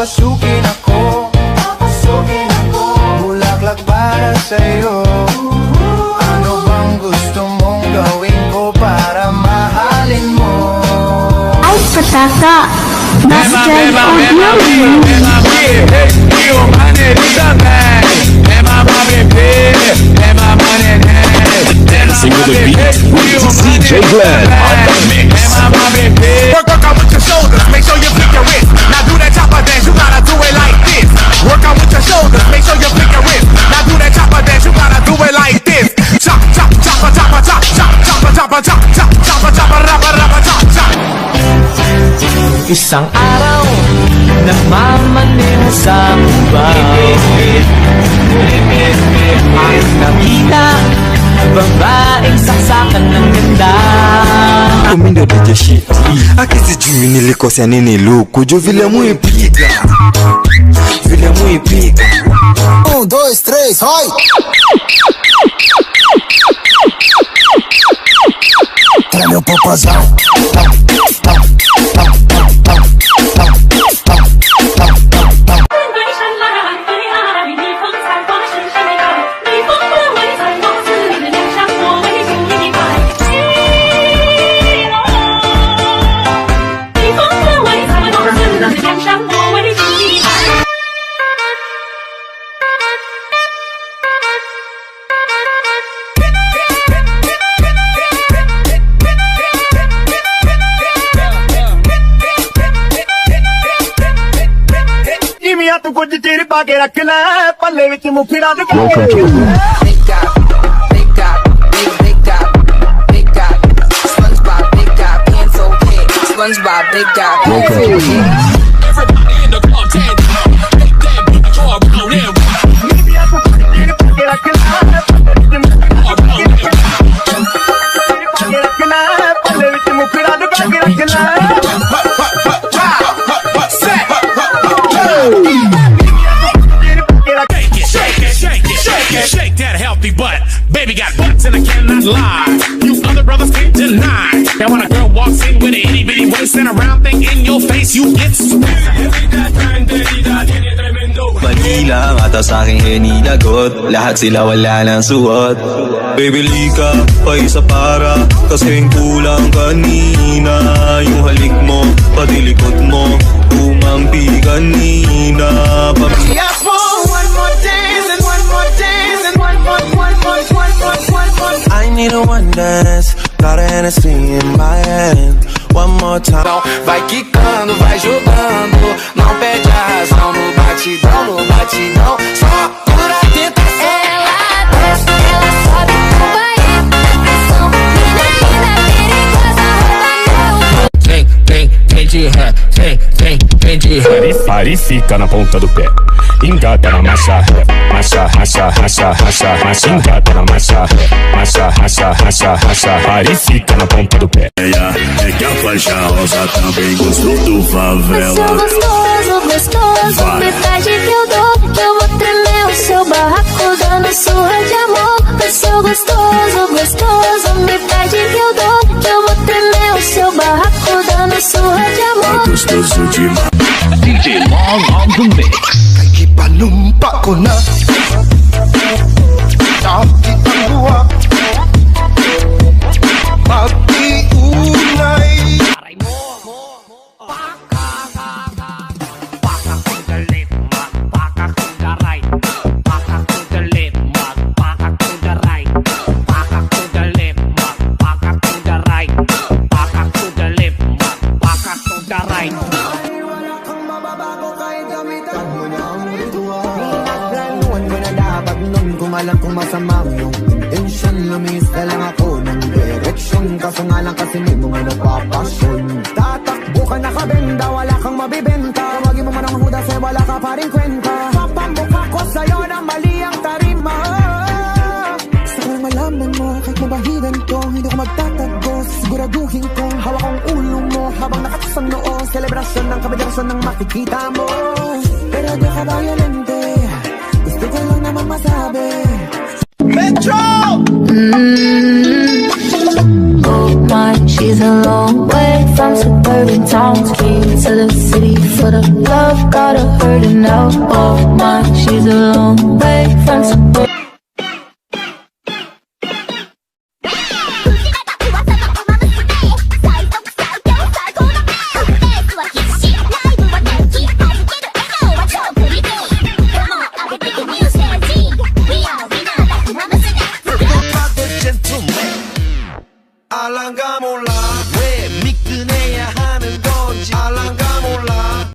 papasukin ako. Bulaklak para sa'yo. Ano bang gusto mong gawin ko para mahalin mo? Ay, pataka! Basket audio! Dancing with the beat with DJ Glenn on the mix. Work out with your shoulders, make sure you flick your wrist. Now do that chopper dance, you gotta do it like this. Work out with your shoulders, make sure you flick your wrist. Now do that chopper dance, you gotta do it like this. Chop, chop, chopper, chopper, chop, chop, chopper, chopper, chop, chop, chopper, chopper, rapper, rapper, chop, chop. Isang araw, nagmamaneho sa bukid. Ang nakita, babaeng saksakan ng ganda. Comindo de shit. Akisi juu nilikosea nini luku juu vile muipiga. Vile muipiga. 1, 2, 3, vai! Pra meu popozão. ਤੂੰ ਕੁਝ ਚਿਰ ਪਾ ਕੇ ਰੱਖ ਲੈ ਪੱਲੇ ਵਿੱਚ ਮੁਫੜਾ ਦੇ SpongeBob, big guy, Welcome. Everybody in the club, take that beat, draw around him. Shake that healthy butt. Baby got butts and I cannot lie. You other brothers can't deny. Now when a girl walks in with an itty bitty waist and a round thing in your face, you get Manila, mata sa'king hinilagot. Lahat sila wala nang suot. Baby lika, pa isa para kasing kulang kanina. Yung halik mo, pati likod mo umampi kanina. Yes, one more dance and one more dance and one more. I need a one dance, got a Hennessy in my hand. One more time. Vai quicando, vai jogando, não perde a razão no batidão, no batidão. Só cura a tentação. Ela desce, ela sobe, vai na pressão. Menina perigosa, rouba Vem de ré, vem de ré. Pare e fica na ponta do pé. Engata na marcha ré. Marcha, racha, racha, racha, racha. Engata na marcha ré. Marcha, racha, racha, racha. Pare e fica na ponta do pé. É que a faixa rosa também gostou do favela. Sou gostoso, gostoso. Me pede que eu dou, que eu vou tremer o seu barraco dando surra de amor. Eu sou gostoso, gostoso. Me pede que eu dou, que eu vou tremer o seu barraco dando surra de amor. Gostoso demais. DJ Long on the mix. Kay panumpa ko na. Dati ang buwa. Mag-iunay. Alam kung masama yung intention, lumis na lang ako ng direksyon. Kaso nga lang kasi may mga napapasyon. Tatakbo ka nakabenda, wala kang mabibenta. Wagin mo man ang hudas eh, wala ka pa rin kwenta. Papamukha ko sa'yo na mali ang tarima. Gusto ko lang malaman mo, kahit mabahiran ko, hindi ko magtatago. Siguraduhin kong hawak ang ulo mo habang nakatusang noo. Selebrasyon ng kabadyarasyon ng makikita mo. Pero di ka violente, gusto ko lang naman masabi. Metro! Oh my, she's a long way from suburban towns. Came to the city for the love. love, got her hurting now. Oh my, she's a long way from support. Alangamos la